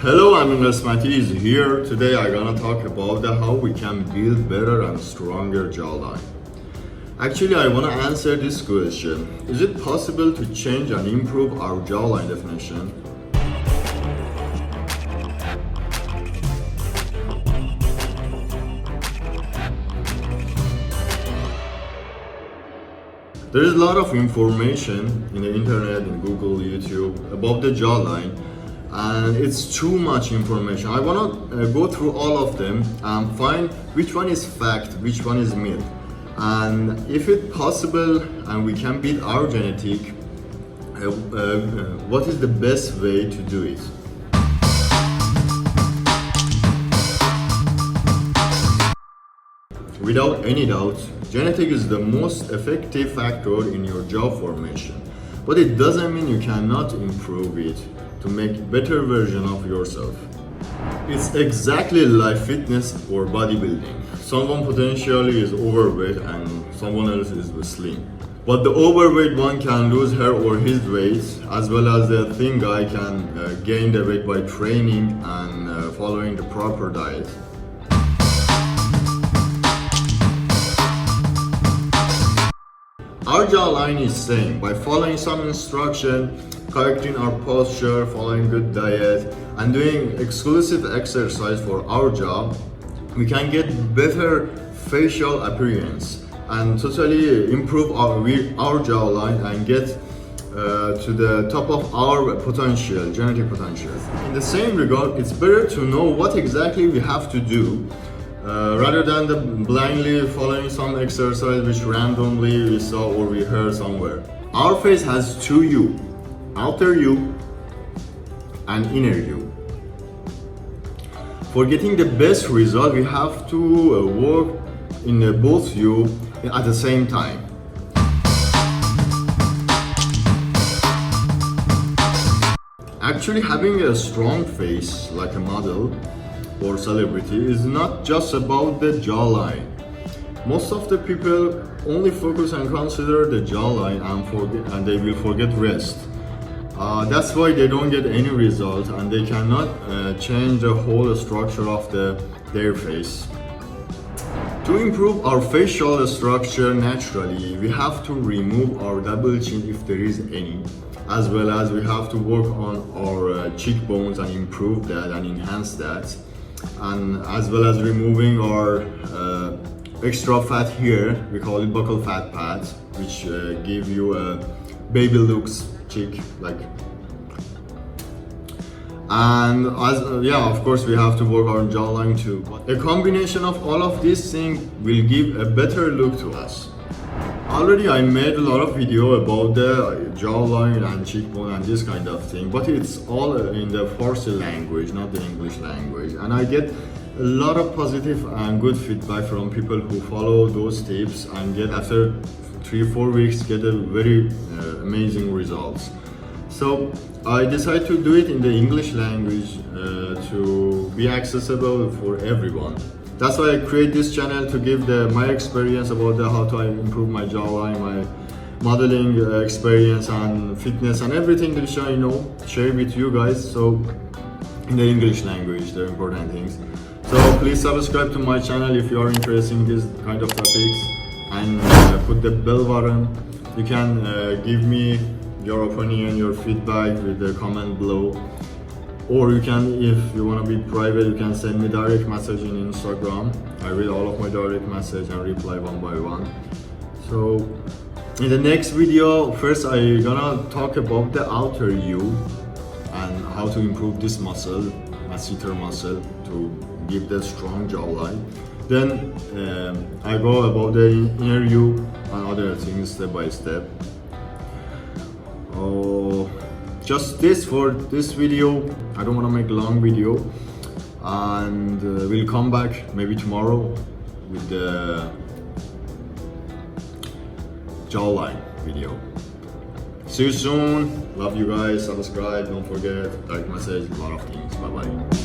Hello, I'm Masseter here. Today I'm gonna talk about how we can build better and stronger jawline. Actually, I wanna answer this question. Is it possible to change and improve our jawline definition? There is a lot of information in the internet, in Google, YouTube about the jawline, and it's too much information. I want to go through all of them and find which one is fact, which one is myth, and if it's possible and we can beat our genetic, what is the best way to do it. Without any doubt, genetic is the most effective factor in your jaw formation, but it doesn't mean you cannot improve it to make a better version of yourself. It's exactly like fitness or bodybuilding. Someone potentially is overweight and someone else is slim. But the overweight one can lose her or his weight, as well as the thin guy can gain the weight by training and following the proper diet. Our jawline is same. By following some instruction, correcting our posture, following good diet, and doing exclusive exercise for our jaw, we can get better facial appearance and totally improve our jawline and get to the top of our potential, genetic potential. In the same regard, it's better to know what exactly we have to do rather than the blindly following some exercise which randomly we saw or we heard somewhere. Our face has two U, outer U and inner U. For getting the best result, we have to work in both U at the same time. Actually, having a strong face like a model or celebrity is not just about the jawline. Most of the people only focus and consider the jawline and they will forget rest. That's why they don't get any result and they cannot change the whole structure of their face. To improve our facial structure naturally, we have to remove our double chin if there is any, as well as we have to work on our cheekbones and improve that and enhance that, and as well as removing our extra fat here. We call it buccal fat pads, which give you a baby looks cheek like. And of course we have to work on jawline too. A combination of all of these things will give a better look to us. Already I made a lot of video about the jawline and cheekbone and this kind of thing, but it's all in the Farsi language, not the English language. And I get a lot of positive and good feedback from people who follow those tips and get after 3-4 weeks get a very amazing results. So I decided to do it in the English language to be accessible for everyone. That's why I create this channel, to give my experience about how to improve my jawline, my modeling experience and fitness and everything which I know, share with you guys. So in the English language, the important things. So please subscribe to my channel if you are interested in this kind of topics, and put the bell button. You can give me your opinion, your feedback with the comment below. Or you can, if you want to be private, you can send me direct message in Instagram. I read all of my direct message and reply one by one. So in the next video, first I'm gonna talk about the outer U and how to improve this muscle, Masseter muscle, to give the strong jawline. Then I go about the inner U and other things step by step. Just this for this video. I don't want to make a long video, and we'll come back maybe tomorrow with the jawline video. See you soon. Love you guys. Subscribe. Don't forget, like message, a lot of things. Bye bye.